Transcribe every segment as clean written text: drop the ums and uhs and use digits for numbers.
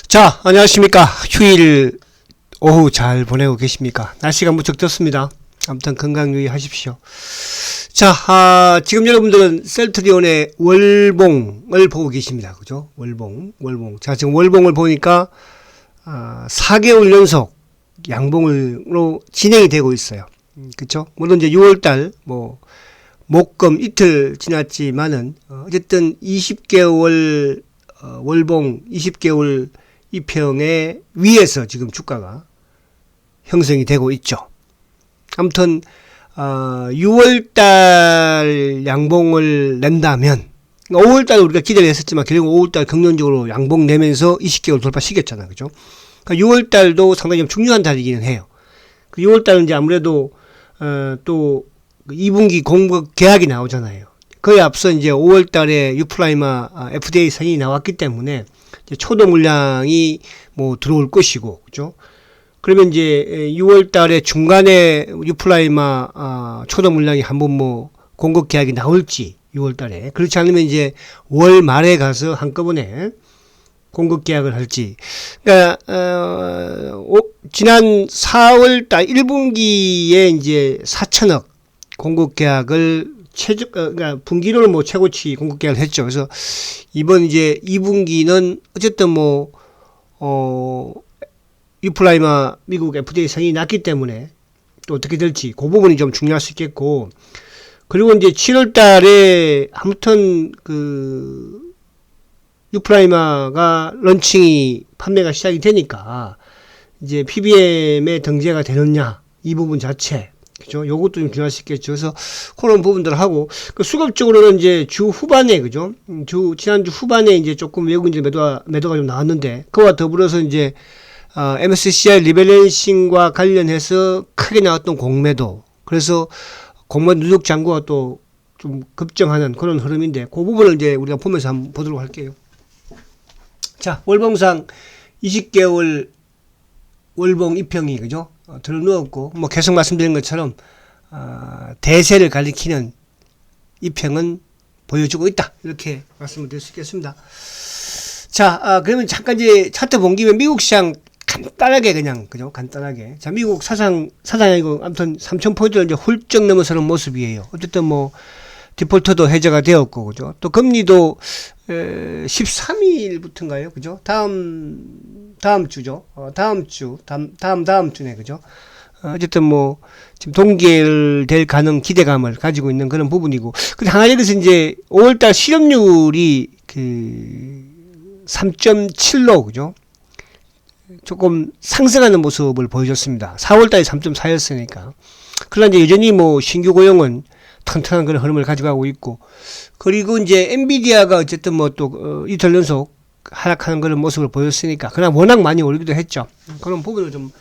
자, 안녕하십니까. 휴일 오후 잘 보내고 계십니까? 날씨가 무척 덥습니다. 아무튼 건강 유의하십시오. 자, 지금 여러분들은 셀트리온의 월봉을 보고 계십니다. 그죠? 월봉. 자, 지금 월봉을 보니까, 4개월 연속 양봉으로 진행이 되고 있어요. 그쵸? 물론 이제 6월달, 목금 이틀 지났지만은, 어쨌든 20개월, 월봉 20개월 이평의 위에서 지금 주가가 형성이 되고 있죠. 아무튼 6월달 양봉을 낸다면 5월달 우리가 기대를 했었지만 결국 5월달 긍정적으로 양봉 내면서 20개월 돌파시켰잖아요. 그죠? 그러니까 6월달도 상당히 좀 중요한 달이기는 해요. 그 6월달은 이제 아무래도 또 2분기 공급 계약이 나오잖아요. 그에 앞서 이제 5월달에 유플라이마 FDA 승인이 나왔기 때문에 이제 초도 물량이 들어올 것이고, 그죠? 그러면 이제 6월달에 중간에 유플라이마 초도 물량이 한번 공급 계약이 나올지 6월달에 그렇지 않으면 이제 월 말에 가서 한꺼번에 공급 계약을 할지. 그러니까 지난 4월달 1분기에 이제 4천억 공급 계약을 그러니까 분기로는 최고치 공급 계약을 했죠. 그래서 이번 이제 2분기는 어쨌든 유플라이마 미국 FDA 승인이 났기 때문에 또 어떻게 될지 그 부분이 좀 중요할 수 있겠고, 그리고 이제 7월 달에 아무튼 유플라이마가 런칭이 판매가 시작이 되니까 이제 PBM에 등재가 되느냐 이 부분 자체, 그죠? 요것도 좀 중요할 수 있겠죠. 그래서 그런 부분들을 하고, 수급적으로는 이제 주 후반에, 그죠? 지난주 후반에 이제 조금 외국인들 매도가 좀 나왔는데, 그와 더불어서 이제, MSCI 리밸런싱과 관련해서 크게 나왔던 공매도, 그래서 공매도 누적 잔고가 또 좀 급증하는 그런 흐름인데, 그 부분을 이제 우리가 보면서 한번 보도록 할게요. 자, 월봉상 20개월 월봉 이평이, 그죠? 들어 누웠고, 계속 말씀드린 것처럼, 대세를 가리키는 이평은 보여주고 있다. 이렇게 말씀을 드릴 수 있겠습니다. 자, 그러면 잠깐 이제 차트 본 김에 미국 시장 간단하게 그죠? 간단하게. 자, 미국 사상이고, 아무튼 3,000포인트를 이제 훌쩍 넘어서는 모습이에요. 어쨌든 디폴터도 해제가 되었고, 그죠? 또 금리도 13일부터인가요? 그죠? 다음 주죠. 다음 주네, 그죠? 어쨌든 지금 동결될 가능 기대감을 가지고 있는 그런 부분이고. 근데 하나 여기서 이제 5월달 실업률이 3.7로, 그죠? 조금 상승하는 모습을 보여줬습니다. 4월달에 3.4였으니까. 그러나 이제 여전히 신규 고용은 튼튼한 그런 흐름을 가져가고 있고, 그리고 이제 엔비디아가 어쨌든 또 이틀 연속 하락하는 그런 모습을 보였으니까, 그러나 워낙 많이 오르기도 했죠. 그런 부분을 좀,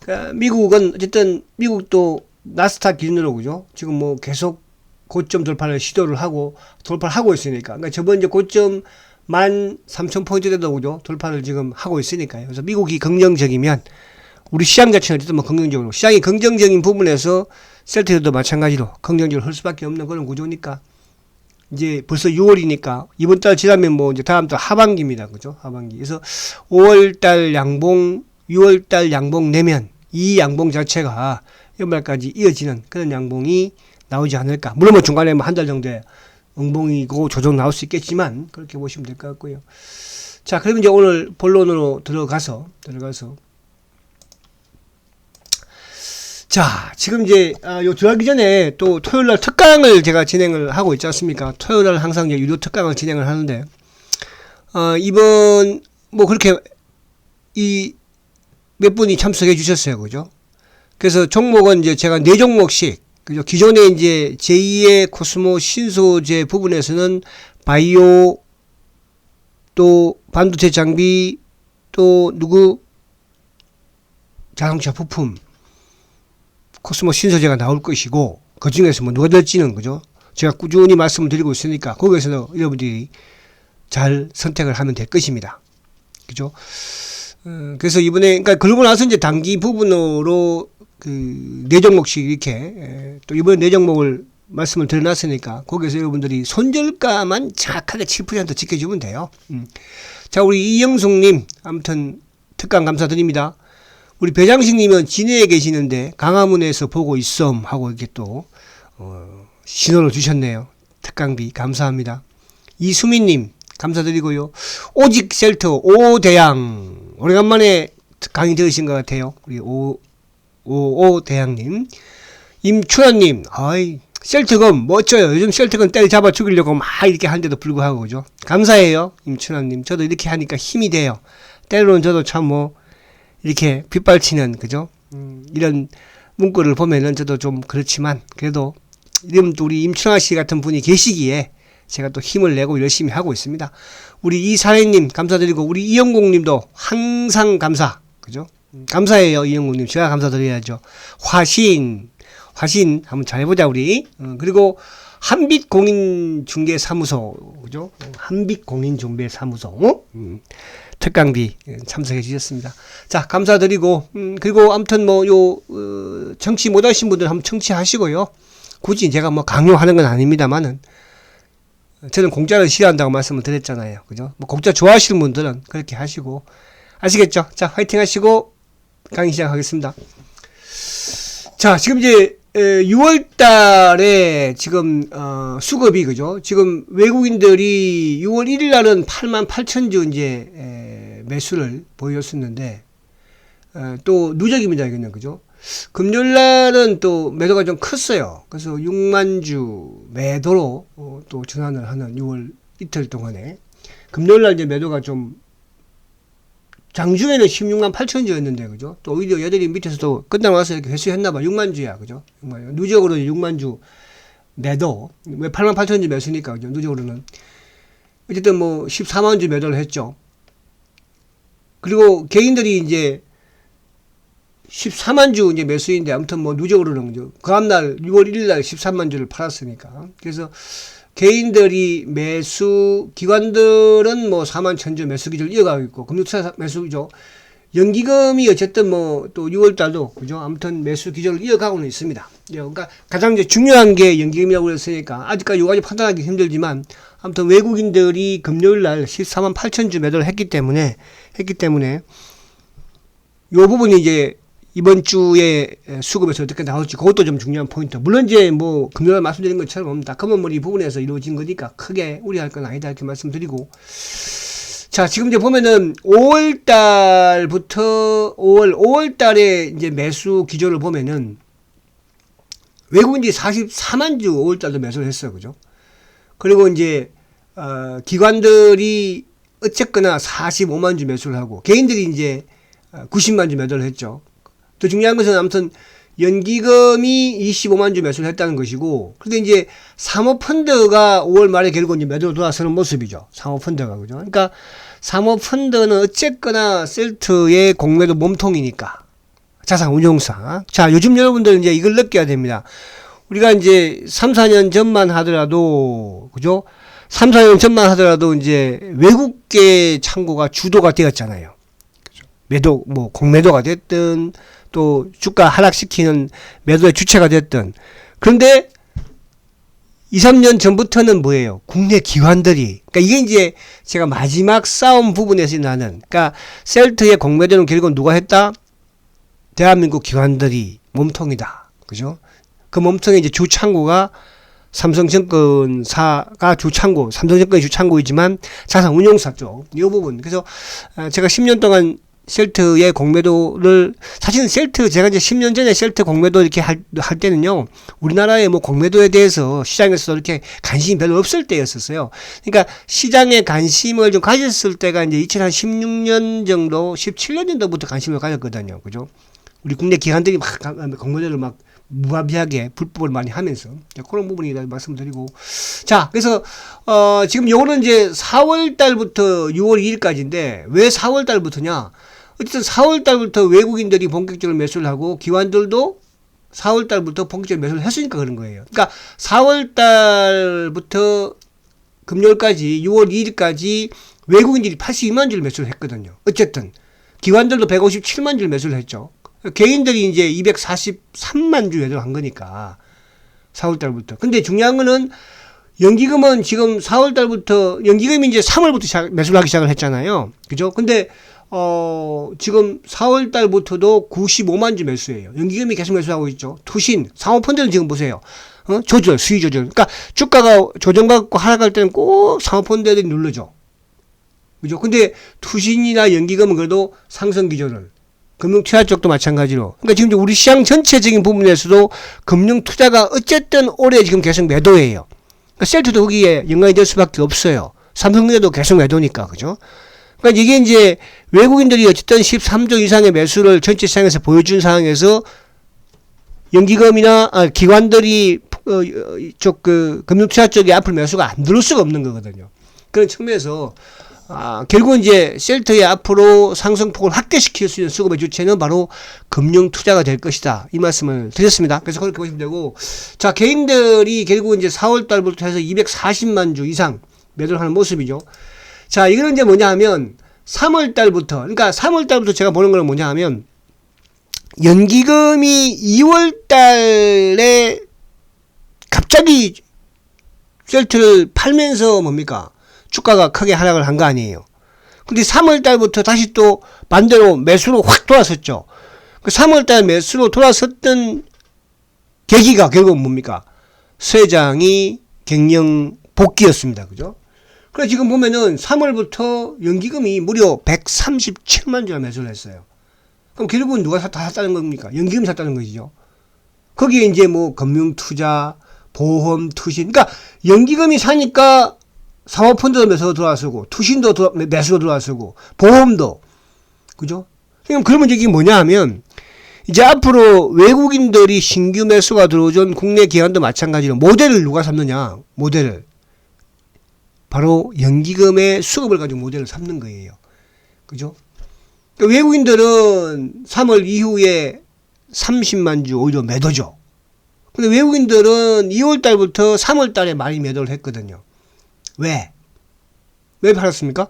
그러니까 미국은 어쨌든 미국도 나스닥 기준으로, 그죠? 지금 계속 고점 돌파를 시도를 하고 돌파를 하고 있으니까, 그러니까 저번 이제 고점 13,000포인트대도, 그죠? 돌파를 지금 하고 있으니까요. 그래서 미국이 긍정적이면 우리 시장 자체는 어쨌든 긍정적으로, 시장이 긍정적인 부분에서 셀트리온도 마찬가지로 긍정적으로 할 수밖에 없는 그런 구조니까, 이제 벌써 6월이니까 이번 달 지나면 이제 다음 달 하반기입니다. 그죠? 하반기. 그래서 5월달 양봉, 6월달 양봉 내면 이 양봉 자체가 연말까지 이어지는 그런 양봉이 나오지 않을까. 물론 중간에 한 달 정도의 응봉이고 조정 나올 수 있겠지만 그렇게 보시면 될 것 같고요. 자, 그러면 이제 오늘 본론으로 들어가서 자, 지금 이제 요 들어가기 전에 또 토요일날 특강을 제가 진행을 하고 있지 않습니까? 토요일날 항상 이제 유료 특강을 진행을 하는데, 이번 그렇게 몇 분이 참석해 주셨어요, 그죠? 그래서 종목은 이제 제가 4종목씩, 그죠? 기존에 이제 제2의 코스모 신소재 부분에서는 바이오, 또 반도체 장비, 또 자동차 부품, 코스모 신소재가 나올 것이고, 그 중에서 누가 될지는, 그죠? 제가 꾸준히 말씀을 드리고 있으니까, 거기에서 여러분들이 잘 선택을 하면 될 것입니다. 그죠? 그래서 이번에, 그러니까 그러고 나서 이제 단기 부분으로 4종목씩 이렇게, 또 이번에 4종목을 말씀을 드려놨으니까 거기서 여러분들이 손절가만 정확하게 7% 지켜주면 돼요. 자, 우리 이영숙님 아무튼 특강 감사드립니다. 우리 배장식님은 진해에 계시는데 강화문에서 보고 있음 하고 이렇게 또 신호를 주셨네요. 특강비 감사합니다. 이수민님 감사드리고요. 오직 셀터 오대양 오래간만에 강의 들으신 것 같아요. 우리 오대양님. 임춘환님 아이 셀트건 멋져요. 요즘 셀트건 때려 잡아 죽이려고 막 이렇게 하는데도 불구하고 그죠. 감사해요 임춘환님. 저도 이렇게 하니까 힘이 돼요. 때로는 저도 참 뭐 이렇게 빗발치는 그죠 이런 문구를 보면은 저도 좀 그렇지만 그래도 이런 또 우리 임춘환 씨 같은 분이 계시기에 제가 또 힘을 내고 열심히 하고 있습니다. 우리 이사회님 감사드리고 우리 이영국님도 항상 감사 그죠. 감사해요 이영국님. 제가 감사드려야죠. 화신 한번 잘 해보자 우리. 그리고 한빛공인중개사무소 그죠. 한빛공인중개사무소 특강비 참석해 주셨습니다. 자 감사드리고 그리고 아무튼 뭐 요 청취 못하신 분들 한번 청취하시고요. 굳이 제가 뭐 강요하는 건 아닙니다만은 저는 공짜를 싫어한다고 말씀을 드렸잖아요. 그죠? 뭐 공짜 좋아하시는 분들은 그렇게 하시고 아시겠죠? 자 화이팅 하시고 강의 시작하겠습니다. 자 지금 이제 6월 달에 지금 수급이 그죠? 지금 외국인들이 6월 1일 날은 88,000주 이제 매수를 보였었는데 또 누적입니다. 이거는 그죠? 금요일 날은 또 매도가 좀 컸어요. 그래서 6만 주 매도로 또 전환을 하는 6월 이틀 동안에 금요일 날 이제 매도가 좀 장중에는 16만 8천 주였는데, 그죠? 또 오히려 여전히 밑에서도 끝나고 나서 이렇게 회수했나봐. 6만 주야, 그죠? 누적으로 6만 주 매도. 왜 8만 8천 주 매수니까, 그죠? 누적으로는. 어쨌든 뭐 14만 주 매도를 했죠. 그리고 개인들이 이제 14만 주 이제 매수인데, 아무튼 뭐 누적으로는, 그죠? 그 다음날 6월 1일 날 13만 주를 팔았으니까. 그래서 개인들이 매수, 기관들은 뭐 4만 1,000주 매수 기조를 이어가고 있고, 금융투자 매수 기조, 연기금이 어쨌든 뭐 또 6월 달도, 그죠? 아무튼 매수 기조를 이어가고는 있습니다. 그러니까 가장 이제 중요한 게 연기금이라고 그랬으니까, 아직까지 요까지 판단하기 힘들지만, 아무튼 외국인들이 금요일 날 14만 8천 주 매도를 했기 때문에, 요 부분이 이제 이번 주에 수급에서 어떻게 나올지 그것도 좀 중요한 포인트. 물론 이제 뭐 금요일 말씀드린 것처럼 다크먼 머리 부분에서 이루어진 거니까 크게 우려할 건 아니다 이렇게 말씀드리고, 자 지금 이제 보면은 5월 달부터 5월 달에 이제 매수 기조를 보면은 외국인들이 44만 주 5월 달도 매수를 했어요, 그죠? 그리고 이제 기관들이 어쨌거나 45만 주 매수를 하고 개인들이 이제 90만 주 매도를 했죠. 더 중요한 것은 아무튼 연기금이 25만 주 매수를 했다는 것이고, 그런데 이제 사모펀드가 5월 말에 결국 이제 매도로 돌아서는 모습이죠. 사모펀드가, 그죠? 그러니까 사모펀드는 어쨌거나 셀트의 공매도 몸통이니까 자산 운용사. 자, 요즘 여러분들 이제 이걸 느껴야 됩니다. 우리가 이제 3, 4년 전만 하더라도, 그죠? 3, 4년 전만 하더라도 이제 외국계 창고가 주도가 되었잖아요. 매도, 뭐, 공매도가 됐든, 또 주가 하락시키는 매도의 주체가 됐든. 그런데 2, 3년 전부터는 뭐예요? 국내 기관들이. 그러니까 이게 이제 제가 마지막 싸움 부분에서 나는, 그러니까 셀트의 공매도는 결국은 누가 했다? 대한민국 기관들이 몸통이다. 그죠? 그 몸통의 이제 주창고가 삼성증권사가 주창고, 삼성증권이 주창고이지만 자산 운용사 쪽, 이 부분. 그래서 제가 10년 동안 셀트의 공매도를, 사실은 셀트, 제가 이제 10년 전에 셀트 공매도 이렇게 할 때는요, 우리나라의 뭐 공매도에 대해서 시장에서 이렇게 관심이 별로 없을 때였었어요. 그러니까 시장에 관심을 좀 가졌을 때가 이제 2016년 정도, 17년 정도부터 관심을 가졌거든요. 그죠? 우리 국내 기관들이 막 공매도를 막 무합리하게 불법을 많이 하면서 그런 부분이 말씀드리고, 자 그래서 지금 요거는 이제 4월 달부터 6월 2일까지인데 왜 4월 달부터냐? 어쨌든 4월 달부터 외국인들이 본격적으로 매수를 하고 기관들도 4월 달부터 본격적으로 매수를 했으니까 그런 거예요. 그러니까 4월 달부터 금요일까지 6월 2일까지 외국인들이 82만 주를 매수를 했거든요. 어쨌든 기관들도 157만 주를 매수를 했죠. 개인들이 이제 243만 주 매도를 한 거니까 4월 달부터. 근데 중요한 거는 연기금은 지금 4월 달부터, 연기금이 이제 3월부터 매수를 하기 시작을 했잖아요. 그죠? 근데, 지금 4월 달부터도 95만 주 매수예요. 연기금이 계속 매수하고 있죠. 투신, 사모펀드는 지금 보세요. 조절, 수위 조절. 그러니까 주가가 조정받고 하락할 때는 꼭 사모펀드들이 누르죠. 그죠? 근데 투신이나 연기금은 그래도 상승 기조를. 금융투자 쪽도 마찬가지로. 그러니까 지금 우리 시장 전체적인 부분에서도 금융투자가 어쨌든 올해 지금 계속 매도예요. 그러니까 셀트도 거기에 연관이 될 수밖에 없어요. 삼성전자도 계속 매도니까. 그죠? 그러니까 이게 이제 외국인들이 어쨌든 13조 이상의 매수를 전체 시장에서 보여준 상황에서 연기금이나 기관들이 금융투자 쪽에 앞으로 매수가 안 들어올 수가 없는 거거든요. 그런 측면에서 결국 이제 셀트의 앞으로 상승폭을 확대시킬 수 있는 수급의 주체는 바로 금융투자가 될 것이다. 이 말씀을 드렸습니다. 그래서 그렇게 보시면 되고, 자, 개인들이 결국 이제 4월 달부터 해서 240만 주 이상 매도를 하는 모습이죠. 자, 이거는 이제 뭐냐 하면 3월 달부터, 그러니까 3월 달부터 제가 보는 거는 뭐냐 하면 연기금이 2월 달에 갑자기 셀트를 팔면서 뭡니까? 주가가 크게 하락을 한 거 아니에요. 근데 3월 달부터 다시 또 반대로 매수로 확 돌아섰죠. 그 3월 달 매수로 돌아섰던 계기가 결국 뭡니까? 수 회장이 경영 복귀였습니다. 그죠? 그래 지금 보면은 3월부터 연기금이 무려 137만 주나 매수를 했어요. 그럼 결국은 누가 다 샀다는 겁니까? 연기금 샀다는 것이죠. 거기에 이제 뭐 금융투자, 보험, 투신. 그러니까 연기금이 사니까 사모펀드도 매수로 들어왔고, 투신도 매수로 들어왔고, 보험도. 그죠? 그러면 이게 뭐냐 하면, 이제 앞으로 외국인들이 신규 매수가 들어오던 국내 기관도 마찬가지로 모델을 누가 삼느냐? 모델을. 바로 연기금의 수급을 가지고 모델을 삼는 거예요. 그죠? 그러니까 외국인들은 3월 이후에 30만 주 오히려 매도죠. 근데 외국인들은 2월 달부터 3월 달에 많이 매도를 했거든요. 왜 팔았습니까?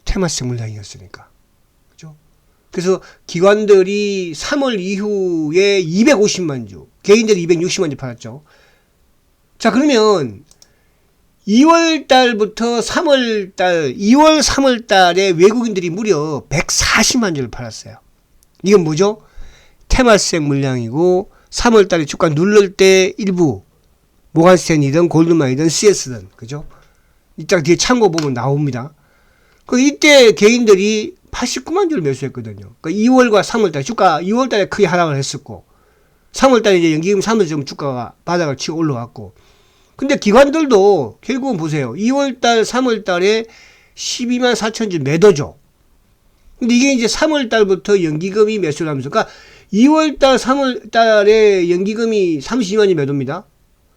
테마성 물량이었으니까. 그죠? 그래서 기관들이 3월 이후에 250만 주, 개인들이 260만 주 팔았죠. 자, 그러면 2월 달부터 3월 달, 2월, 3월 달에 외국인들이 무려 140만 주를 팔았어요. 이건 뭐죠? 테마성 물량이고 3월 달에 주가 누를 때 일부 모간스탠이든 골드만이든 CS든 그죠? 이따 뒤에 참고 보면 나옵니다. 이때 개인들이 89만 주를 매수했거든요. 그러니까 2월과 3월 달에 주가 2월 달에 크게 하락을 했었고 3월 달에 이제 연기금 사면서 좀 주가가 바닥을 치고 올라왔고 근데 기관들도 결국은 보세요. 2월 달, 3월 달에 12만 4천 주 매도죠. 근데 이게 이제 3월 달부터 연기금이 매수를 하면서 그러니까 2월 달, 3월 달에 연기금이 32만 주 매도입니다.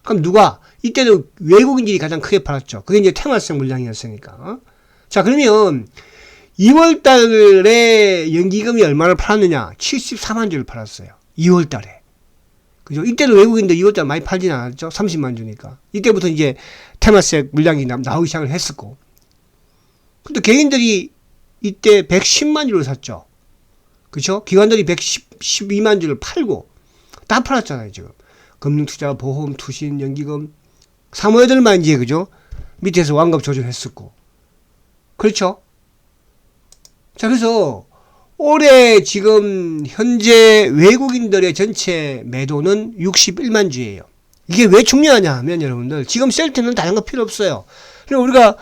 그럼 누가? 이때도 외국인들이 가장 크게 팔았죠. 그게 이제 테마성 물량이었으니까. 자, 그러면 2월 달에 연기금이 얼마를 팔았느냐? 74만 주를 팔았어요. 2월 달에. 그죠? 이때도 외국인들 2월 달 많이 팔진 않았죠? 30만 주니까. 이때부터 이제 테마성 물량이 나오기 시작을 했었고. 근데 개인들이 이때 110만 주를 샀죠. 그죠? 기관들이 112만 주를 팔고 다 팔았잖아요, 지금. 금융투자, 보험, 투신, 연기금, 사모예들만 이제, 그죠? 밑에서 완급 조정했었고. 그렇죠? 자, 그래서 올해 지금 현재 외국인들의 전체 매도는 61만 주예요. 이게 왜 중요하냐 하면 여러분들, 지금 셀트는 다른 거 필요 없어요. 그리고 우리가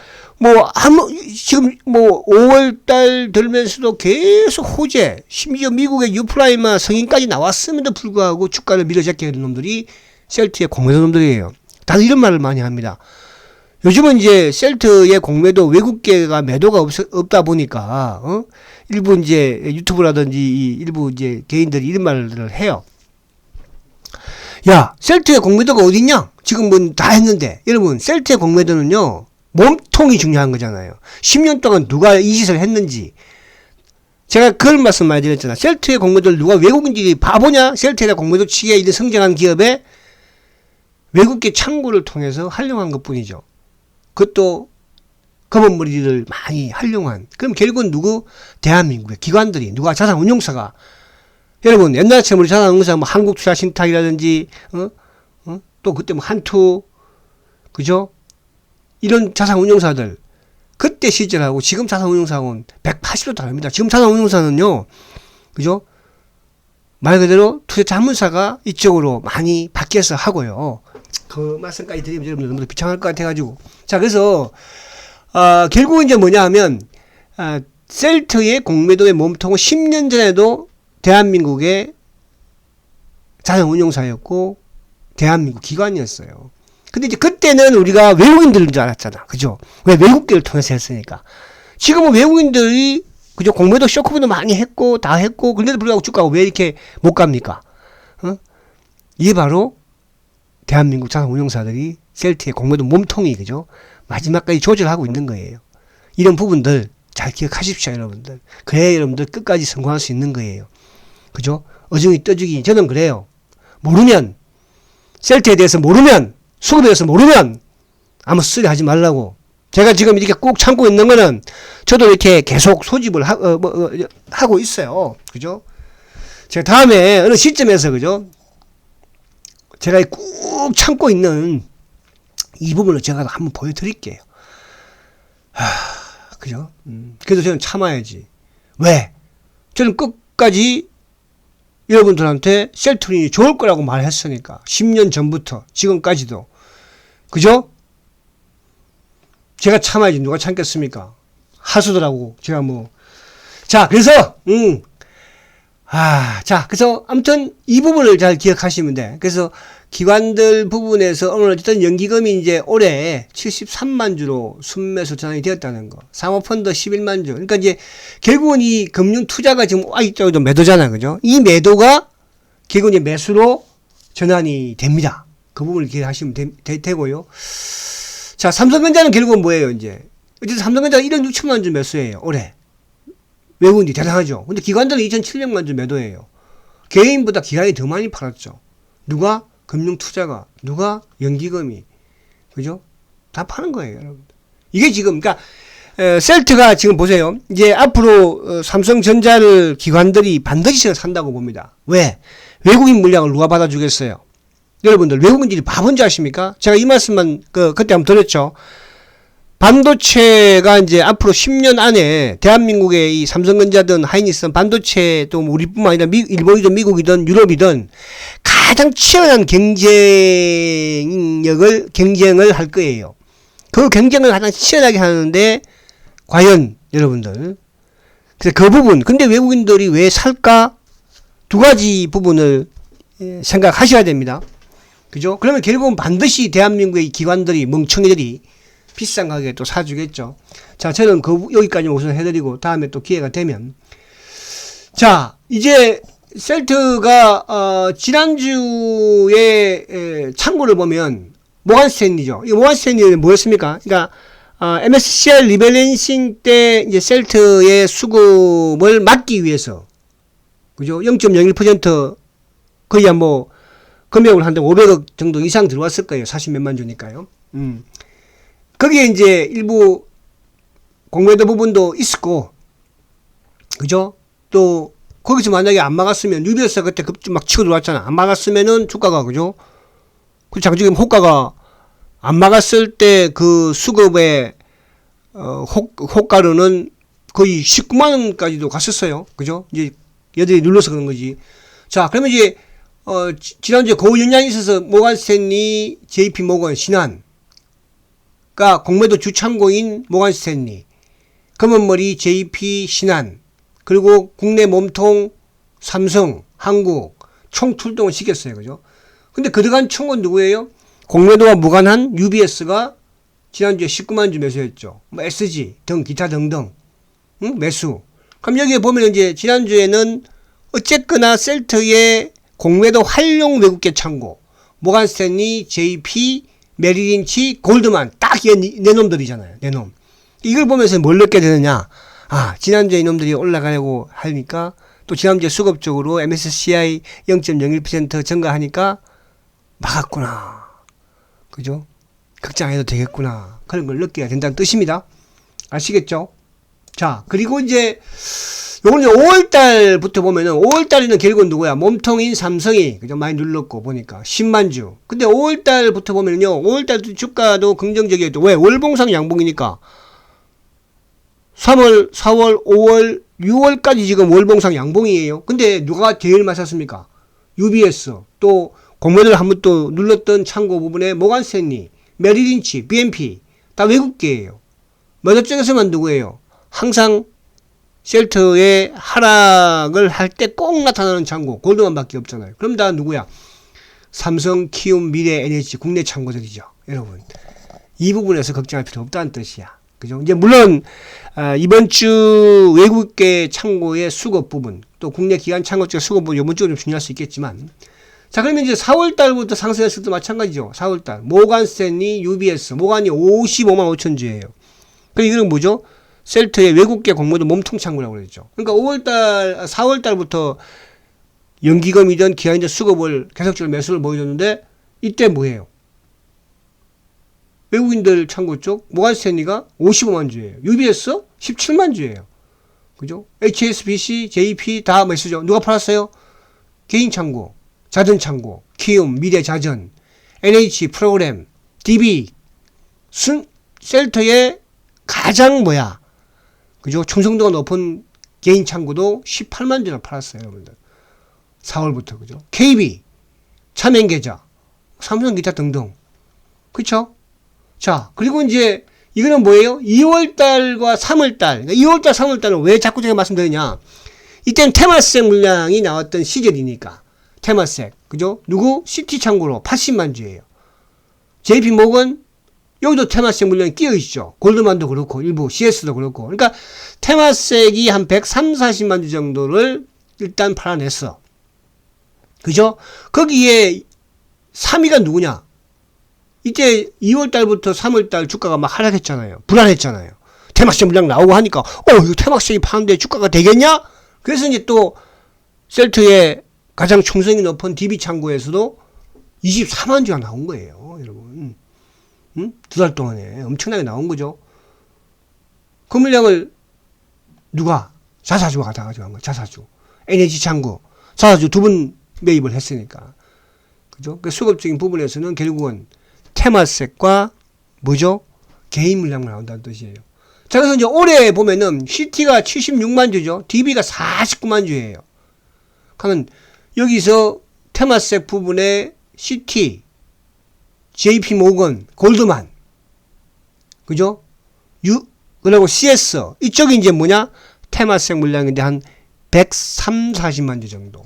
지금 5월달 들면서도 계속 호재, 심지어 미국의 유프라임과 성인까지 나왔음에도 불구하고 주가를 밀어제끼게 하는 놈들이 셀트의 공매도 놈들이에요. 다들 이런 말을 많이 합니다. 요즘은 이제 셀트의 공매도 외국계가 매도가 없다 보니까, 일부 이제 유튜브라든지 일부 이제 개인들이 이런 말을 해요. 야, 셀트의 공매도가 어딨냐? 지금 뭐 다 했는데. 여러분, 셀트의 공매도는요, 몸통이 중요한 거잖아요. 10년 동안 누가 이 짓을 했는지. 제가 그런 말씀 많이 드렸잖아요. 셀트의 공매도를 누가 외국인들이 바보냐? 셀트의 공매도 측에 있는 성장한 기업에 외국계 창구를 통해서 활용한 것 뿐이죠. 그것도 검은 머리를 많이 활용한. 그럼 결국은 누구? 대한민국의 기관들이, 누가 자산운용사가. 여러분, 옛날처럼 우리 자산운용사, 한국투자신탁이라든지, 또 그때 뭐 한투, 그죠? 이런 자산운용사들, 그때 시절하고 지금 자산운용사는 180도 다릅니다. 지금 자산운용사는요, 그죠? 말 그대로 투자 자문사가 이쪽으로 많이 바뀌어서 하고요. 그 말씀까지 드리면 여러분들 너무 비참할 것 같아가지고. 자, 그래서, 결국은 이제 뭐냐 하면, 셀트의 공매도의 몸통은 10년 전에도 대한민국의 자산운용사였고, 대한민국 기관이었어요. 근데 이제 그때는 우리가 외국인들인 줄 알았잖아. 그죠? 왜 외국계를 통해서 했으니까. 지금은 외국인들이, 그죠? 공매도 쇼크도 많이 했고, 다 했고, 그런데도 불구하고 주가가 왜 이렇게 못 갑니까? 이게 바로 대한민국 자산운용사들이 셀트의 공매도 몸통이, 그죠? 마지막까지 조절하고 있는 거예요. 이런 부분들 잘 기억하십시오, 여러분들. 그래야 여러분들 끝까지 성공할 수 있는 거예요. 그죠? 어중이 떠주기. 저는 그래요. 모르면, 셀트에 대해서 모르면, 수급에 대해서 모르면 아무 소리 하지 말라고. 제가 지금 이렇게 꾹 참고 있는 거는 저도 이렇게 계속 소집을 하고 있어요. 그죠? 제가 다음에 어느 시점에서, 그죠? 제가 꾹 참고 있는 이 부분을 제가 한번 보여드릴게요. 그죠? 그래도 저는 참아야지. 왜? 저는 끝까지 여러분들한테 셀트린이 좋을 거라고 말했으니까. 10년 전부터 지금까지도. 그죠? 제가 참아야지 누가 참겠습니까? 하수들하고 제가 뭐. 자, 그래서 자, 그래서 아무튼 이 부분을 잘 기억하시면 돼. 그래서 기관들 부분에서 오늘 어쨌든 연기금이 이제 올해 73만 주로 순매수 전환이 되었다는 거. 사모펀드 11만 주. 그러니까 이제 결국은 이 금융 투자가 지금 이쪽도 매도잖아요. 그죠? 이 매도가 결국은 이제 매수로 전환이 됩니다. 그 부분을 기억하시면 되고요. 자, 삼성전자는 결국은 뭐예요, 이제? 어쨌든 삼성전자가 1억 6천만 주 매수예요, 올해. 외국인들이 대단하죠. 근데 기관들은 2,700만 주 매도예요. 개인보다 기관이 더 많이 팔았죠. 누가? 금융투자가. 누가? 연기금이. 그죠? 다 파는 거예요, 여러분. 이게 지금, 그러니까, 셀트가 지금 보세요. 이제 앞으로 삼성전자를 기관들이 반드시 산다고 봅니다. 왜? 외국인 물량을 누가 받아주겠어요? 여러분들, 외국인들이 바본지 아십니까? 제가 이 말씀만, 그때 한번 드렸죠. 반도체가 이제 앞으로 10년 안에 대한민국의 이 삼성전자든 하이닉스든 반도체 또 우리뿐만 아니라 일본이든 미국이든 유럽이든 가장 치열한 경쟁을 할 거예요. 그 경쟁을 가장 치열하게 하는데 과연 여러분들, 그래서 그 부분, 근데 외국인들이 왜 살까? 두 가지 부분을 생각하셔야 됩니다. 그죠? 그러면 결국은 반드시 대한민국의 기관들이, 멍청이들이 비싼 가격에 또 사주겠죠. 자, 저는 여기까지 우선 해드리고, 다음에 또 기회가 되면. 자, 이제, 셀트가, 지난주에, 창고를 보면, 모간스탠리죠. 이 모간스탠리는 뭐였습니까? 그러니까, MSCI 리밸런싱 때, 이제 셀트의 수급을 막기 위해서, 그죠? 0.01% 거의 뭐, 금액을 한 500억 정도 이상 들어왔을 거예요. 40몇만 주니까요. 거기에 이제 일부 공매도 부분도 있었고, 그죠? 또, 거기서 만약에 안 막았으면, 유비에서 그때 급주 막 치고 들어왔잖아. 안 막았으면은 주가가, 그죠? 그 장중에 호가가 안 막았을 때 그 수급의, 호가로는 거의 19만원까지도 갔었어요. 그죠? 이제 얘들이 눌러서 그런 거지. 자, 그러면 이제, 지난주에 고연량이 있어서 모간스탠리, JP모건, 신한, 가 공매도 주창고인 모간스탠리, 검은머리 JP 신한, 그리고 국내 몸통 삼성, 한국 총 출동을 시켰어요. 그죠? 근데 그 들어간 총은 누구예요? 공매도와 무관한 UBS가 지난주에 19만 주 매수했죠. 뭐 SG 등 기타 등등 매수. 그럼 여기에 보면 이제 지난주에는 어쨌거나 셀트의 공매도 활용 외국계 창고, 모간스탠리, JP, 메리린치, 골드만 딱 내 놈들이잖아요. 내 놈. 이걸 보면서 뭘 느끼게 되느냐? 지난주에 이놈들이 올라가려고 하니까 또 지난주에 수급적으로 MSCI 0.01% 증가하니까 막았구나. 그죠? 걱정해도 되겠구나. 그런 걸 느끼게 된다는 뜻입니다. 아시겠죠? 자, 그리고 이제 요거는 5월달부터 보면은 5월달에는 결국은 누구야? 몸통인 삼성이 그죠? 많이 눌렀고 보니까 10만 주. 근데 5월달부터 보면은요. 5월달 주가도 긍정적이었죠. 왜? 월봉상 양봉이니까. 3월, 4월, 5월, 6월까지 지금 월봉상 양봉이에요. 근데 누가 제일 맞았습니까? UBS. 또 공매도를 한번 또 눌렀던 창고 부분에 모간스탠리, 메리린치, BNP 다 외국계예요. 매도 쪽에서만 누구예요? 항상 셀트의 하락을 할 때 꼭 나타나는 창고 골드만밖에 없잖아요. 그럼 다 누구야? 삼성, 키움, 미래, NH 국내 창고들이죠. 여러분 이 부분에서 걱정할 필요 없다는 뜻이야. 그죠? 이제 물론 이번 주 외국계 창고의 수급 부분 또 국내 기관 창고 쪽 수급 부분 이번 주가 좀 중요할 수 있겠지만 자 그러면 이제 4월달부터 상승했을 때 마찬가지죠. 4월달 모간스탠리, UBS 모간이 55만 5천 주예요. 그럼 이거는 뭐죠? 셀트의 외국계 공모도 몸통 창구라고 그러죠. 그러니까 5월달, 4월달부터 연기금이든 기관이든 수급을 계속적으로 매수를 보여줬는데 이때 뭐예요? 외국인들 창고 쪽 모간스탠리가 55만 주예요. UBS 17만 주예요. 그죠? HSBC, JP 다 매수죠. 누가 팔았어요? 개인 창고, 자전 창고, 키움, 미래자전, NH 프로그램, DB 셀트의 가장 뭐야? 그죠? 충성도가 높은 개인 창구도 18만 주나 팔았어요, 여러분들. 4월부터, 그죠? KB, 차명계좌, 삼성 기타 등등. 그쵸? 자, 그리고 이제, 이거는 뭐예요? 2월달과 3월달. 그러니까 2월달, 3월달은 왜 자꾸 제가 말씀드리냐? 이때는 테마색 물량이 나왔던 시절이니까. 테마색. 그죠? 누구? 시티 창구로 80만 주예요. JP 모건, 여기도 테마색 물량이 끼어 있죠. 골드만도 그렇고, 일부 CS도 그렇고. 그러니까 테마색이 한 130, 40만 주 정도를 일단 팔아냈어. 그죠? 거기에 3위가 누구냐? 이때 2월달부터 3월달 주가가 막 하락했잖아요. 불안했잖아요. 테마색 물량 나오고 하니까, 이거 테마색이 파는데 주가가 되겠냐? 그래서 이제 또 셀트의 가장 충성이 높은 DB 창고에서도 24만 주가 나온 거예요, 여러분. 두 달 동안에 엄청나게 나온 거죠. 그 물량을 누가? 자사주가 다 가져간 거예요. 자사주. NH 창구. 자사주 두 번 매입을 했으니까. 그죠? 그 수급적인 부분에서는 결국은 테마색과 뭐죠? 개인 물량만 나온다는 뜻이에요. 자, 그래서 이제 올해 보면은 CT가 76만 주죠. DB가 49만 주예요. 그러면 여기서 테마색 부분에 CT, JP 모건, 골드만, 그죠? 그리고 CS, 이쪽이 이제 뭐냐? 테마색 물량인데 한 130, 40만 주 정도.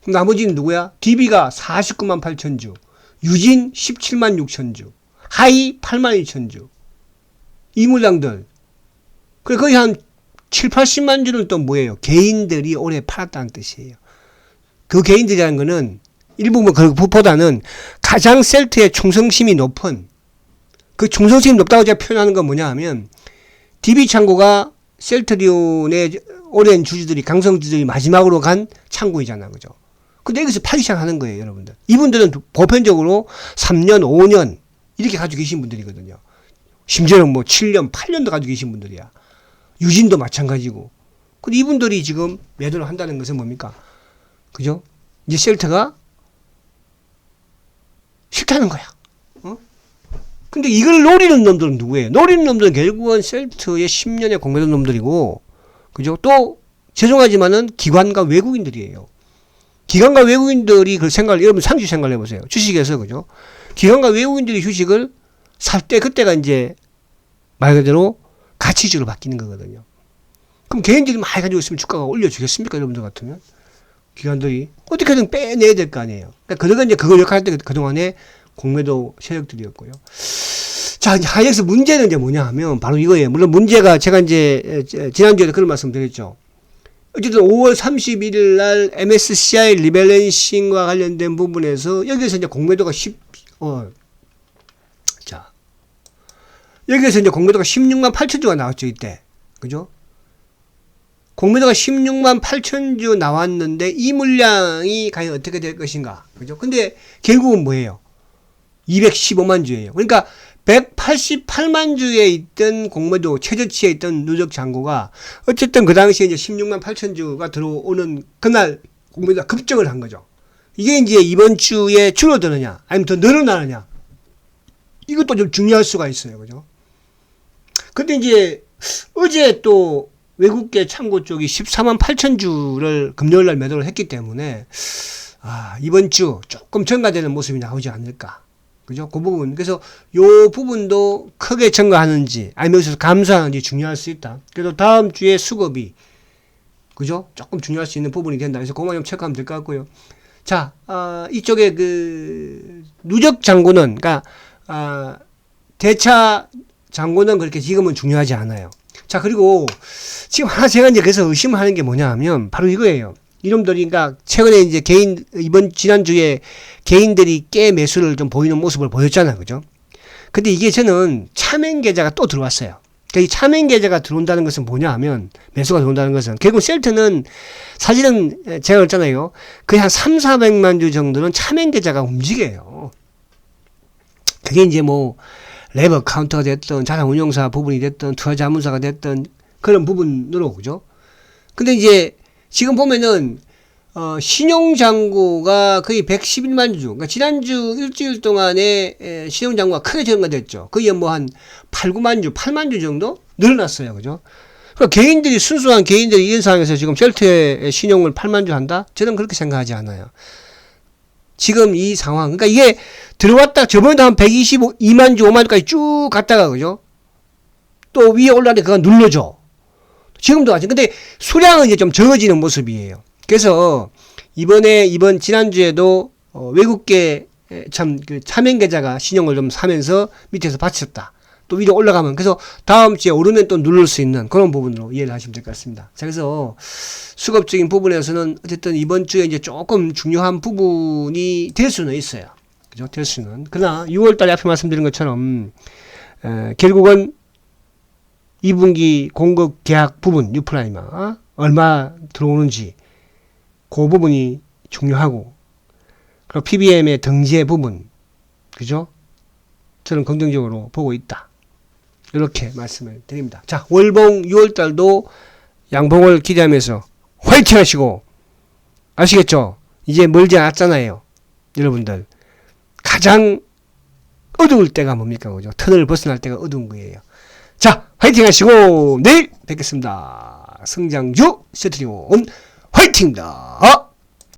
그럼 나머지는 누구야? DB가 49만 8천 주, 유진 17만 6천 주, 하이 8만 2천 주. 이 물량들. 그래, 거의 한 7, 80만 주는 또 뭐예요? 개인들이 올해 팔았다는 뜻이에요. 그 개인들이라는 거는 일부분 그보다는 가장 셀트의 충성심이 높은 그 충성심이 높다고 제가 표현하는 건 뭐냐 하면 DB 창고가 셀트리온의 오랜 주주들이 강성주주들이 마지막으로 간 창고이잖아, 그죠? 근데 여기서 팔기 시작하는 거예요, 여러분들. 이분들은 보편적으로 3년, 5년 이렇게 가지고 계신 분들이거든요. 심지어는 뭐 7년, 8년도 가지고 계신 분들이야. 유진도 마찬가지고. 근데 이분들이 지금 매도를 한다는 것은 뭡니까? 그죠? 이제 셀트가 싫다는 거야. 근데 이걸 노리는 놈들은 누구예요? 노리는 놈들은 결국은 셀트의 10년의 공매도 놈들이고, 그죠? 또, 죄송하지만은 기관과 외국인들이에요. 기관과 외국인들이 그 생각을, 여러분 상식 생각을 해보세요. 주식에서, 그죠? 기관과 외국인들이 주식을 살 때, 그때가 이제 말 그대로 가치주로 바뀌는 거거든요. 그럼 개인들이 많이 가지고 있으면 주가가 올려주겠습니까? 여러분들 같으면? 기관들이 어떻게든 빼내야 될 거 아니에요. 그러니까 그들은 이제 그걸 역할할 때 그동안에 공매도 세력들이었고요. 자, 이제 하이엑스 문제는 이제 뭐냐 하면 바로 이거예요. 물론 문제가 제가 이제 지난주에 그런 말씀 드렸죠. 어쨌든 5월 31일 날 MSCI 리밸런싱과 관련된 부분에서 여기에서 이제 공매도가 여기에서 이제 공매도가 16만 8천 주가 나왔죠, 이때. 그죠? 공매도가 16만 8천 주 나왔는데 이 물량이 과연 어떻게 될 것인가. 그죠? 근데 결국은 뭐예요? 215만 주예요. 그러니까 188만 주에 있던 공매도 최저치에 있던 누적 잔고가 어쨌든 그 당시에 이제 16만 8천 주가 들어오는 그날 공매도가 급증을 한 거죠. 이게 이제 이번 주에 줄어드느냐 아니면 더 늘어나느냐 이것도 좀 중요할 수가 있어요. 그죠? 근데 이제 어제 또 외국계 창고 쪽이 14만 8천 주를 금요일 날 매도를 했기 때문에 이번 주 조금 증가되는 모습이 나오지 않을까. 그죠? 그 부분. 그래서 요 부분도 크게 증가하는지 아니면 여기서 감소하는지 중요할 수 있다. 그래도 다음 주에 수급이 그죠? 조금 중요할 수 있는 부분이 된다. 그래서 그것만 좀 체크하면 될 것 같고요. 자, 이쪽에 그 누적 잔고는 그러니까 대차 잔고는 그렇게 지금은 중요하지 않아요. 자, 그리고 지금 하나 제가 이제 그래서 의심하는 게 뭐냐 하면 바로 이거예요. 이놈들이, 그러니까 최근에 이제 지난주에 개인들이 깨 매수를 좀 보이는 모습을 보였잖아요. 그죠? 근데 이게 저는 차명 계좌가 또 들어왔어요. 그러니까 이 차명 계좌가 들어온다는 것은 뭐냐 하면, 매수가 들어온다는 것은, 결국 셀트는 사실은 제가 그랬잖아요. 거의 한 400만 주 정도는 차명 계좌가 움직여요. 그게 이제 뭐, 랩 어카운트가 됐든, 자산운용사 부분이 됐든, 투자자문사가 됐든, 그런 부분으로, 그죠? 근데 이제, 지금 보면은, 신용잔고가 거의 111만 주. 그러니까 지난주 일주일 동안에 신용잔고가 크게 증가됐죠. 거의 뭐 한 8, 9만 주, 8만 주 정도 늘어났어요. 그죠? 그러니까 개인들이, 순수한 개인들이 이런 상황에서 지금 셀트의 신용을 8만 주 한다? 저는 그렇게 생각하지 않아요. 지금 이 상황. 그러니까 이게 들어왔다, 저번에도 한 122만 주, 5만 주까지 쭉 갔다가, 그죠? 또 위에 올라가는데 그거 눌러줘. 지금도 아직. 근데 수량은 이제 좀 적어지는 모습이에요. 그래서 이번 지난주에도 외국계 그 차명 계좌가 신용을 좀 사면서 밑에서 받쳤다. 또 위로 올라가면, 그래서 다음 주에 오르면 또 누를 수 있는 그런 부분으로 이해를 하시면 될 것 같습니다. 자, 그래서 수급적인 부분에서는 어쨌든 이번 주에 이제 조금 중요한 부분이 될 수는 있어요. 그죠? 될 수는. 그러나 6월 달에 앞에 말씀드린 것처럼 결국은 2분기 공급 계약 부분, 뉴프라이마 얼마 들어오는지 그 부분이 중요하고, 그리고 PBM의 등재 부분, 그죠? 저는 긍정적으로 보고 있다. 이렇게 말씀을 드립니다. 자, 월봉 6월달도 양봉을 기대하면서 화이팅 하시고, 아시겠죠? 이제 멀지 않았잖아요. 여러분들. 가장 어두울 때가 뭡니까? 그죠? 터널을 벗어날 때가 어두운 거예요. 자, 화이팅 하시고, 내일 뵙겠습니다. 성장주 세트리온 화이팅입니다.